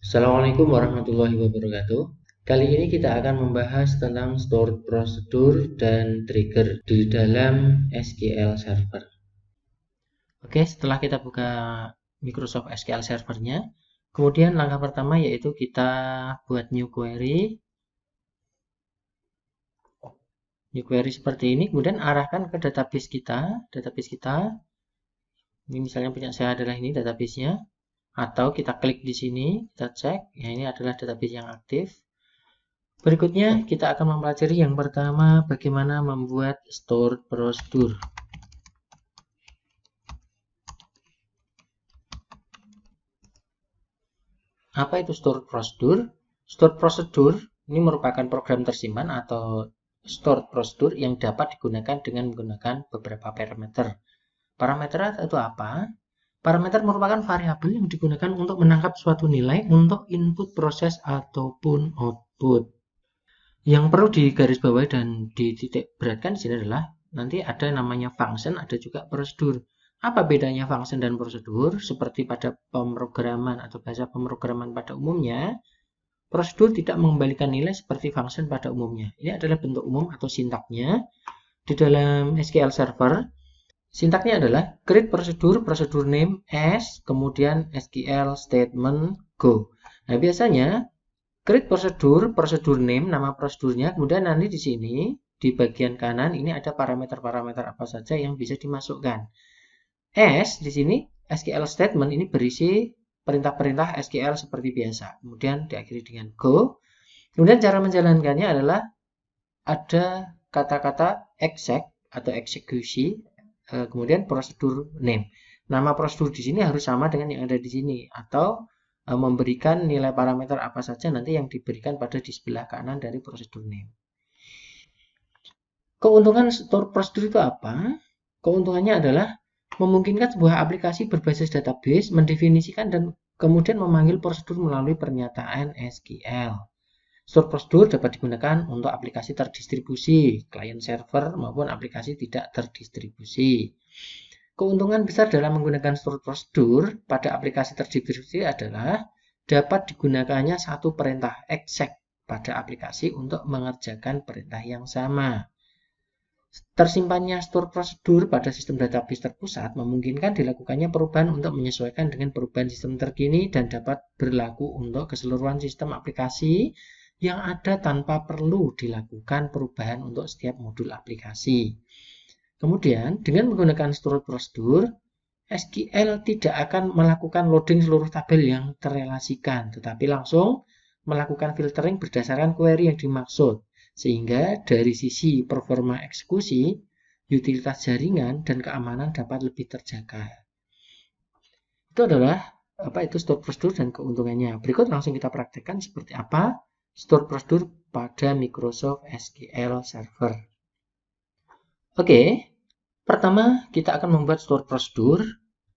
Assalamualaikum warahmatullahi wabarakatuh. Kali ini kita akan membahas tentang stored procedure dan trigger di dalam SQL Server. Oke, setelah kita buka Microsoft SQL Server-nya, kemudian langkah pertama yaitu kita buat new query. New query seperti ini, kemudian arahkan ke database kita. Ini misalnya punya saya adalah ini database-nya. Atau kita klik di sini, kita cek, ya ini adalah database yang aktif. Berikutnya kita akan mempelajari yang pertama bagaimana membuat stored procedure. Apa itu stored procedure? Stored procedure ini merupakan program tersimpan atau stored procedure yang dapat digunakan dengan menggunakan beberapa parameter. Parameter itu apa? Parameter merupakan variabel yang digunakan untuk menangkap suatu nilai untuk input proses ataupun output. Yang perlu digarisbawahi dan dititik beratkan di sini adalah nanti ada namanya function, ada juga prosedur. Apa bedanya function dan prosedur? Seperti pada pemrograman atau bahasa pemrograman pada umumnya, prosedur tidak mengembalikan nilai seperti function pada umumnya. Ini adalah bentuk umum atau sintaknya di dalam SQL Server. Sintaknya adalah create prosedur name as, kemudian SQL statement go. Nah, biasanya create prosedur name, nama prosedurnya, kemudian nanti di sini di bagian kanan ini ada parameter-parameter apa saja yang bisa dimasukkan. As di sini SQL statement ini berisi perintah-perintah SQL seperti biasa. Kemudian diakhiri dengan go. Kemudian cara menjalankannya adalah ada kata-kata exec atau eksekusi, kemudian prosedur name. Nama prosedur di sini harus sama dengan yang ada di sini atau memberikan nilai parameter apa saja nanti yang diberikan pada di sebelah kanan dari prosedur name. Keuntungan store prosedur itu apa? Keuntungannya adalah memungkinkan sebuah aplikasi berbasis database mendefinisikan dan kemudian memanggil prosedur melalui pernyataan SQL. Store prosedur dapat digunakan untuk aplikasi terdistribusi, client server maupun aplikasi tidak terdistribusi. Keuntungan besar dalam menggunakan stored procedure pada aplikasi terdistribusi adalah dapat digunakannya satu perintah exec pada aplikasi untuk mengerjakan perintah yang sama. Tersimpannya store procedure pada sistem database terpusat memungkinkan dilakukannya perubahan untuk menyesuaikan dengan perubahan sistem terkini dan dapat berlaku untuk keseluruhan sistem aplikasi yang ada tanpa perlu dilakukan perubahan untuk setiap modul aplikasi. Kemudian, dengan menggunakan stored procedure, SQL tidak akan melakukan loading seluruh tabel yang terrelasikan, tetapi langsung melakukan filtering berdasarkan query yang dimaksud, sehingga dari sisi performa eksekusi, utilitas jaringan, dan keamanan dapat lebih terjaga. Itu adalah itu stored procedure dan keuntungannya. Berikut langsung kita praktekkan seperti apa stored procedure pada Microsoft SQL Server. Oke, pertama kita akan membuat stored procedure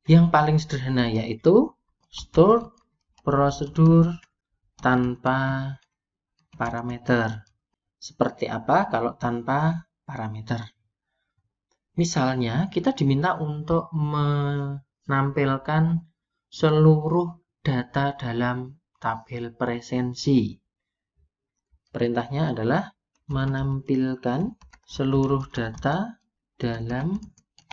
yang paling sederhana, yaitu stored procedure tanpa parameter. Seperti apa kalau tanpa parameter? Misalnya kita diminta untuk menampilkan seluruh data dalam tabel presensi. Perintahnya adalah menampilkan seluruh data dalam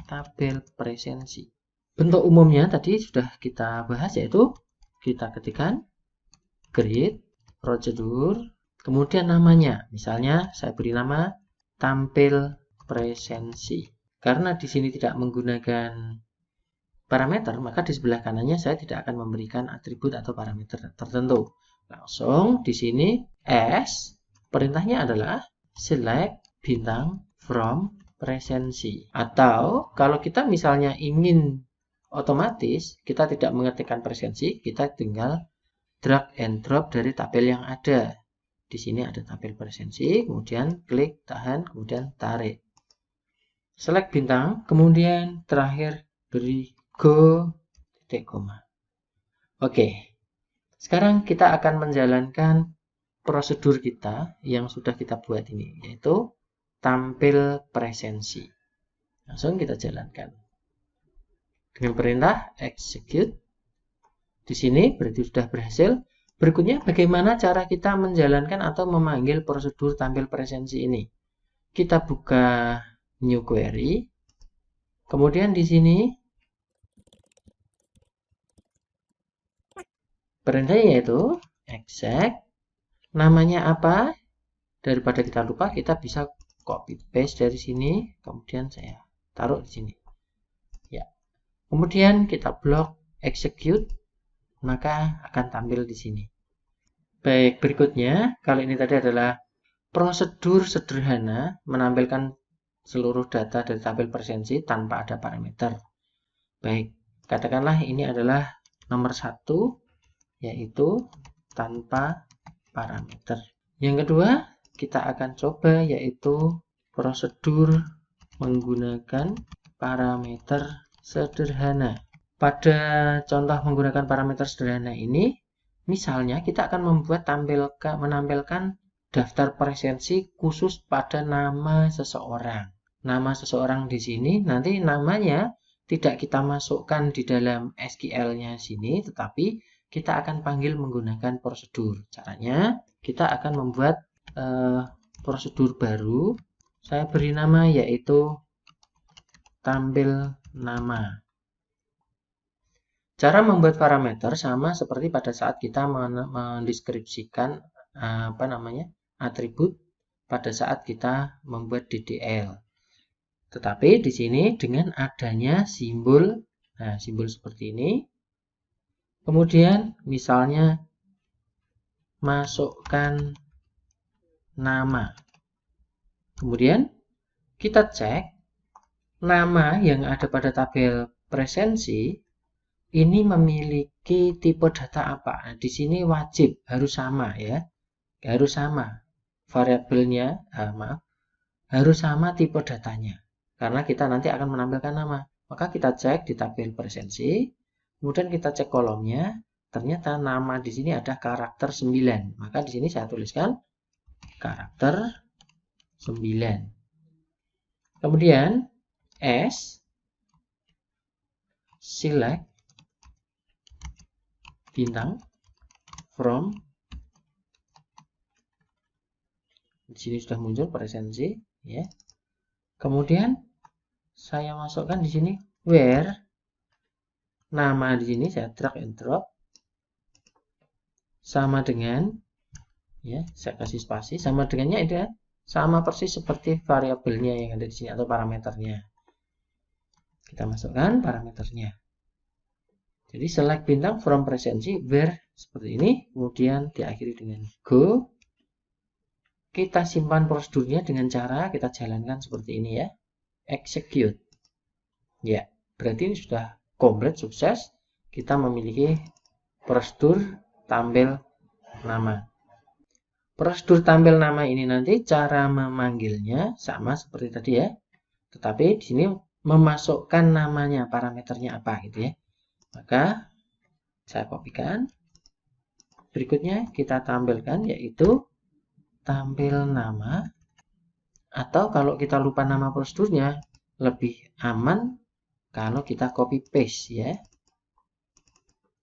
tabel presensi. Bentuk umumnya tadi sudah kita bahas, yaitu kita ketikkan create procedure, kemudian namanya. Misalnya saya beri nama tampil presensi. Karena di sini tidak menggunakan parameter, maka di sebelah kanannya saya tidak akan memberikan atribut atau parameter tertentu. Langsung di sini as, perintahnya adalah select bintang from presensi. Atau kalau kita misalnya ingin otomatis, kita tidak mengetikkan presensi, kita tinggal drag and drop dari tabel yang ada. Di sini ada tabel presensi, kemudian klik, tahan, kemudian tarik. Select bintang, kemudian terakhir beri go, titik koma. Oke, sekarang kita akan menjalankan prosedur kita yang sudah kita buat ini, yaitu tampil presensi. Langsung kita jalankan. Dengan perintah execute. Di sini berarti sudah berhasil. Berikutnya, bagaimana cara kita menjalankan atau memanggil prosedur tampil presensi ini? Kita buka new query. Kemudian di sini perintahnya yaitu exec. Namanya apa? Daripada kita lupa, kita bisa copy paste dari sini. Kemudian saya taruh di sini. Ya. Kemudian kita blok execute, maka akan tampil di sini. Baik, berikutnya, kali ini tadi adalah prosedur sederhana menampilkan seluruh data dari tabel presensi tanpa ada parameter. Baik, katakanlah ini adalah nomor 1, yaitu tanpa parameter. Yang kedua, kita akan coba yaitu prosedur menggunakan parameter sederhana. Pada contoh menggunakan parameter sederhana ini, misalnya kita akan menampilkan daftar presensi khusus pada nama seseorang. Nama seseorang di sini nanti namanya tidak kita masukkan di dalam SQL-nya sini, tetapi kita akan panggil menggunakan prosedur. Caranya kita akan membuat prosedur baru. Saya beri nama yaitu tampil nama. Cara membuat parameter sama seperti pada saat kita mendeskripsikan atribut pada saat kita membuat DDL. Tetapi di sini dengan adanya simbol, simbol seperti ini. Kemudian misalnya masukkan nama. Kemudian kita cek nama yang ada pada tabel presensi ini memiliki tipe data apa? Nah, di sini wajib harus sama ya, harus sama variabelnya, harus sama tipe datanya, karena kita nanti akan menampilkan nama. Maka kita cek di tabel presensi, kemudian kita cek kolomnya, ternyata nama di sini ada karakter 9. Maka di sini saya tuliskan karakter 9. Kemudian S select bintang from, di sini sudah muncul presensi ya. Kemudian saya masukkan di sini where, nama di sini saya drag and drop sama dengan ya, saya kasih spasi, sama dengannya itu sama persis seperti variabelnya yang ada di sini atau parameternya. Kita masukkan parameternya. Jadi select bintang from presensi where seperti ini, kemudian diakhiri dengan go. Kita simpan prosedurnya dengan cara kita jalankan seperti ini ya. Execute. Ya, berarti ini sudah komplit, sukses. Kita memiliki prosedur tampil nama. Prosedur tampil nama ini nanti cara memanggilnya sama seperti tadi ya. Tetapi di sini memasukkan namanya, parameternya apa gitu ya. Maka saya kopikan. Berikutnya kita tampilkan yaitu tampil nama, atau kalau kita lupa nama prosedurnya lebih aman kalau kita copy paste ya,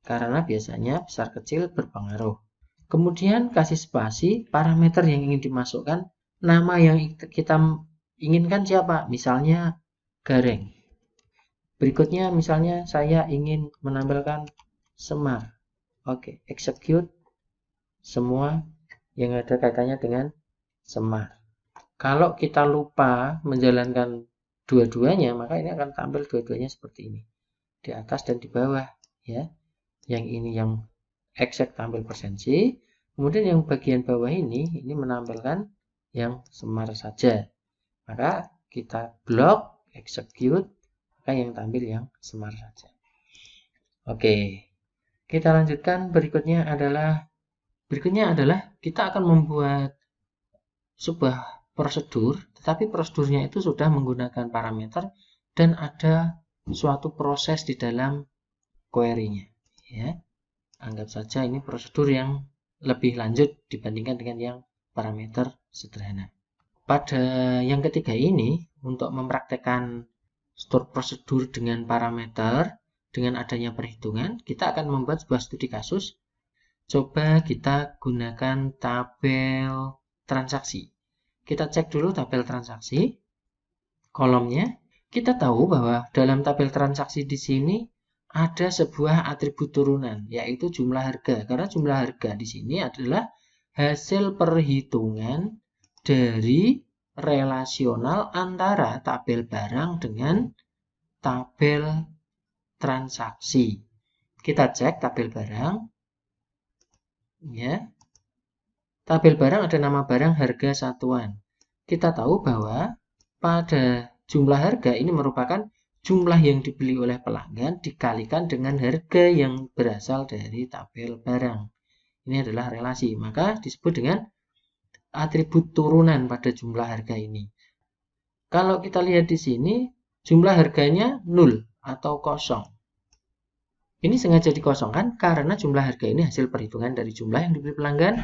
karena biasanya besar kecil berpengaruh. Kemudian kasih spasi parameter yang ingin dimasukkan, nama yang kita inginkan siapa, misalnya Gareng. Berikutnya misalnya saya ingin menampilkan Semar. Oke, execute semua yang ada kaitannya dengan Semar. Kalau kita lupa menjalankan dua-duanya, maka ini akan tampil dua-duanya seperti ini. Di atas dan di bawah ya. Yang ini yang exact tampil presensi, kemudian yang bagian bawah ini menampilkan yang Semar saja. Maka kita blok execute, maka yang tampil yang Semar saja. Oke, kita lanjutkan. Berikutnya adalah kita akan membuat sebuah prosedur, tetapi prosedurnya itu sudah menggunakan parameter dan ada suatu proses di dalam query-nya ya. Anggap saja ini prosedur yang lebih lanjut dibandingkan dengan yang parameter sederhana. Pada yang ketiga ini, untuk mempraktekkan store prosedur dengan parameter dengan adanya perhitungan, kita akan membuat sebuah studi kasus. Coba kita gunakan tabel transaksi. Kita cek dulu tabel transaksi. Kolomnya, kita tahu bahwa dalam tabel transaksi di sini ada sebuah atribut turunan, yaitu jumlah harga. Karena jumlah harga di sini adalah hasil perhitungan dari relasional antara tabel barang dengan tabel transaksi. Kita cek tabel barang. Ya. Tabel barang ada nama barang harga satuan. Kita tahu bahwa pada jumlah harga ini merupakan jumlah yang dibeli oleh pelanggan dikalikan dengan harga yang berasal dari tabel barang. Ini adalah relasi, maka disebut dengan atribut turunan pada jumlah harga ini. Kalau kita lihat di sini, jumlah harganya 0 atau kosong. Ini sengaja dikosongkan karena jumlah harga ini hasil perhitungan dari jumlah yang dibeli pelanggan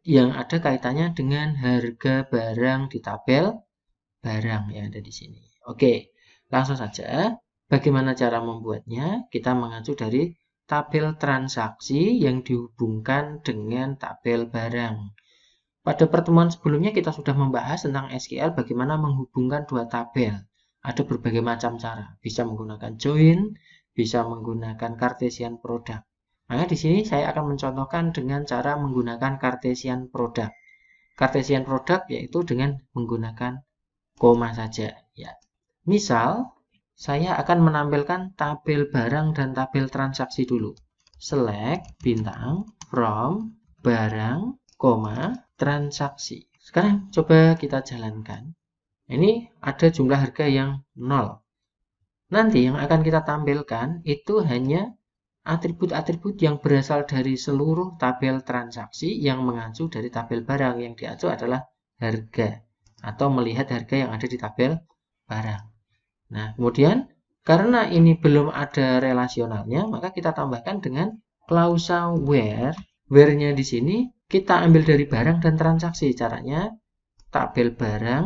yang ada kaitannya dengan harga barang di tabel barang yang ada di sini. Oke, langsung saja. Bagaimana cara membuatnya? Kita mengacu dari tabel transaksi yang dihubungkan dengan tabel barang. Pada pertemuan sebelumnya kita sudah membahas tentang SQL bagaimana menghubungkan dua tabel. Ada berbagai macam cara. Bisa menggunakan join, bisa menggunakan Cartesian product. Maka di sini saya akan mencontohkan dengan cara menggunakan Cartesian product. Cartesian product yaitu dengan menggunakan koma saja. Ya. Misal, saya akan menampilkan tabel barang dan tabel transaksi dulu. Select bintang from barang, transaksi. Sekarang coba kita jalankan. Ini ada jumlah harga yang 0. Nanti yang akan kita tampilkan itu hanya atribut-atribut yang berasal dari seluruh tabel transaksi yang mengacu dari tabel barang. Yang diacu adalah harga atau melihat harga yang ada di tabel barang. Nah, kemudian karena ini belum ada relasionalnya, maka kita tambahkan dengan klausa where. Where-nya di sini kita ambil dari barang dan transaksi. Caranya tabel barang,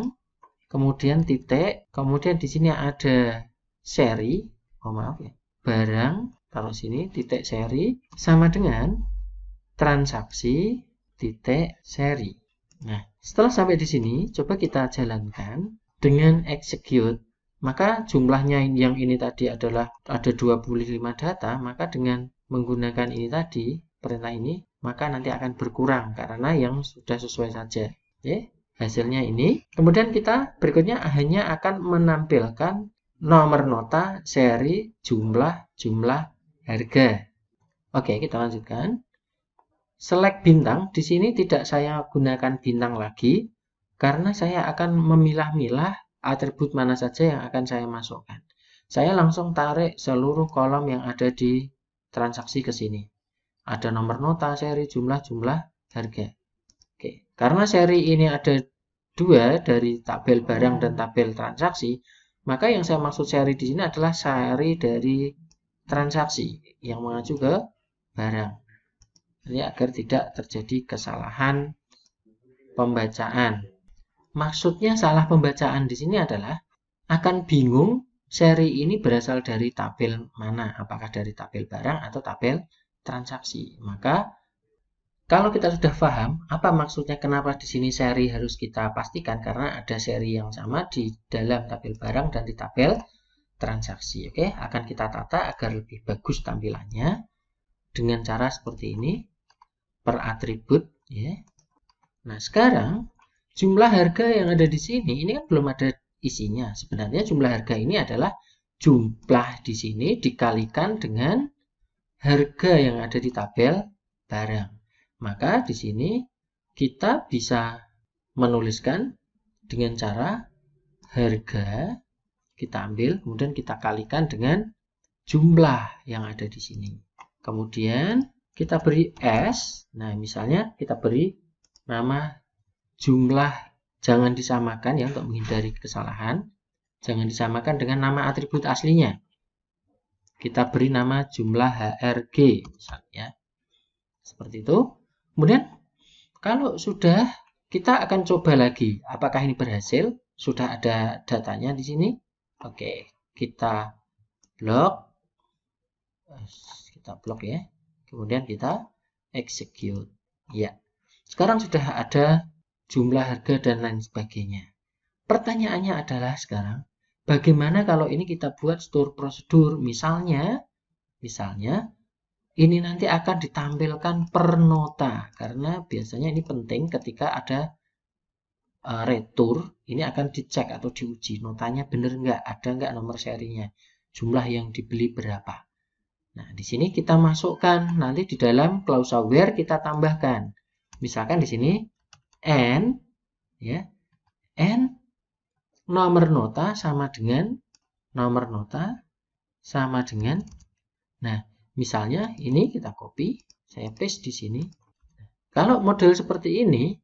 kemudian titik, kemudian di sini ada seri, barang, taruh sini, titik seri, sama dengan transaksi, titik seri. Nah, setelah sampai di sini, coba kita jalankan dengan execute. Maka jumlahnya yang ini tadi adalah ada 25 data, maka dengan menggunakan ini tadi, perintah ini, maka nanti akan berkurang karena yang sudah sesuai saja. Oke, hasilnya ini. Kemudian kita berikutnya hanya akan menampilkan nomor nota, seri, jumlah harga. Oke, kita lanjutkan. Select bintang, di sini tidak saya gunakan bintang lagi karena saya akan memilah-milah atribut mana saja yang akan saya masukkan. Saya langsung tarik seluruh kolom yang ada di transaksi ke sini. Ada nomor nota, seri, jumlah harga. Oke, karena seri ini ada dua dari tabel barang dan tabel transaksi, maka yang saya maksud seri di sini adalah seri dari transaksi yang mengacu ke barang. Ini agar tidak terjadi kesalahan pembacaan. Maksudnya salah pembacaan di sini adalah akan bingung seri ini berasal dari tabel mana, apakah dari tabel barang atau tabel transaksi. Maka kalau kita sudah paham apa maksudnya kenapa di sini seri harus kita pastikan karena ada seri yang sama di dalam tabel barang dan di tabel transaksi. Oke, akan kita tata agar lebih bagus tampilannya dengan cara seperti ini per atribut ya. Nah, sekarang jumlah harga yang ada di sini ini kan belum ada isinya. Sebenarnya jumlah harga ini adalah jumlah di sini dikalikan dengan harga yang ada di tabel barang. Maka di sini kita bisa menuliskan dengan cara harga kita ambil, kemudian kita kalikan dengan jumlah yang ada di sini. Kemudian kita beri S. Nah, misalnya kita beri nama jumlah, jangan disamakan ya untuk menghindari kesalahan. Jangan disamakan dengan nama atribut aslinya. Kita beri nama jumlah HRG misalnya. Seperti itu. Kemudian kalau sudah, kita akan coba lagi apakah ini berhasil. Sudah ada datanya di sini. Oke, kita blok. Kita blok ya. Kemudian kita execute. Ya. Sekarang sudah ada jumlah harga dan lain sebagainya. Pertanyaannya adalah sekarang, bagaimana kalau ini kita buat store prosedur? Misalnya ini nanti akan ditampilkan per nota, karena biasanya ini penting ketika ada retur, ini akan dicek atau diuji notanya benar nggak, ada nggak nomor serinya, jumlah yang dibeli berapa. Nah, di sini kita masukkan, nanti di dalam klausa where kita tambahkan. Misalkan di sini n, ya, n nomor nota sama dengan nah, misalnya ini kita copy, saya paste di sini. Kalau model seperti ini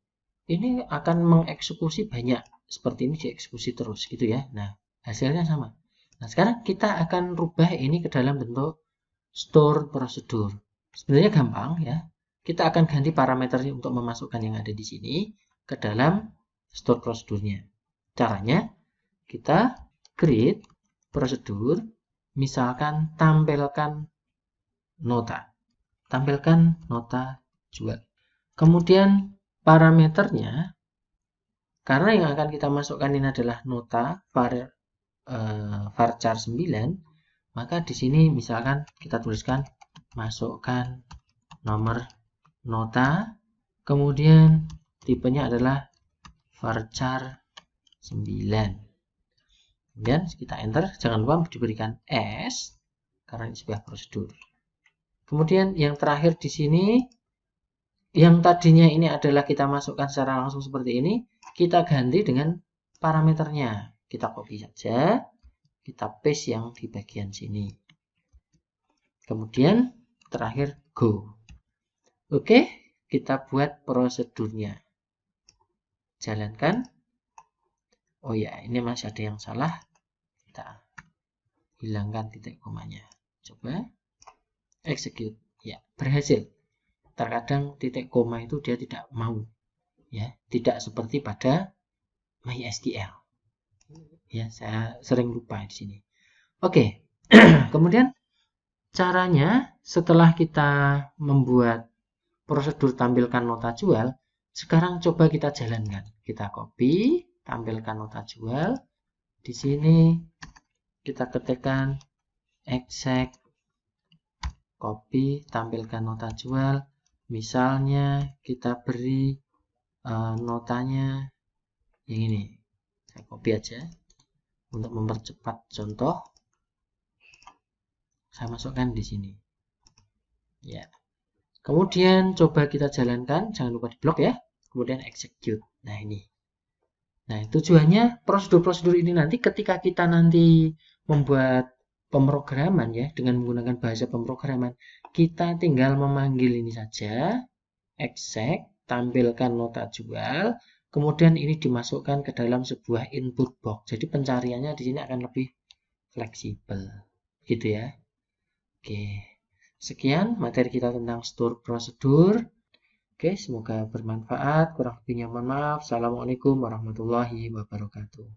akan mengeksekusi banyak, seperti ini dieksekusi terus gitu ya. Nah, hasilnya sama. Nah, sekarang kita akan rubah ini ke dalam bentuk store prosedur. Sebenarnya gampang ya. Kita akan ganti parameternya untuk memasukkan yang ada di sini ke dalam store prosedurnya. Caranya kita create prosedur, misalkan tampilkan nota jual. Kemudian parameternya, karena yang akan kita masukkan ini adalah nota varchar 9, maka di sini misalkan kita tuliskan masukkan nomor nota, kemudian tipenya adalah varchar 9. Kemudian kita enter, jangan lupa diberikan S karena ini sebuah prosedur. Kemudian yang terakhir di sini, yang tadinya ini adalah kita masukkan secara langsung seperti ini, kita ganti dengan parameternya. Kita copy saja, kita paste yang di bagian sini. Kemudian terakhir go. Oke, kita buat prosedurnya. Jalankan. Oh ya, ini masih ada yang salah. Kita hilangkan titik komanya. Coba execute. Ya, berhasil. Terkadang titik koma itu dia tidak mau. Ya, tidak seperti pada MySQL. Ya, saya sering lupa di sini. Oke. Kemudian caranya setelah kita membuat prosedur tampilkan nota jual, sekarang coba kita jalankan. Kita copy, tampilkan nota jual. Di sini kita ketikkan exec, copy, tampilkan nota jual. Misalnya kita beri notanya yang ini. Saya copy aja untuk mempercepat contoh. Saya masukkan di sini. Ya. Kemudian coba kita jalankan, jangan lupa di blok ya. Kemudian execute. Nah, ini. Nah, tujuannya prosedur-prosedur ini nanti ketika kita nanti membuat pemrograman ya, dengan menggunakan bahasa pemrograman, kita tinggal memanggil ini saja, exec, tampilkan nota jual, kemudian ini dimasukkan ke dalam sebuah input box. Jadi pencariannya di sini akan lebih fleksibel. Gitu ya. Oke. Sekian materi kita tentang store prosedur. Oke, semoga bermanfaat. Kurang lebihnya mohon maaf. Assalamualaikum warahmatullahi wabarakatuh.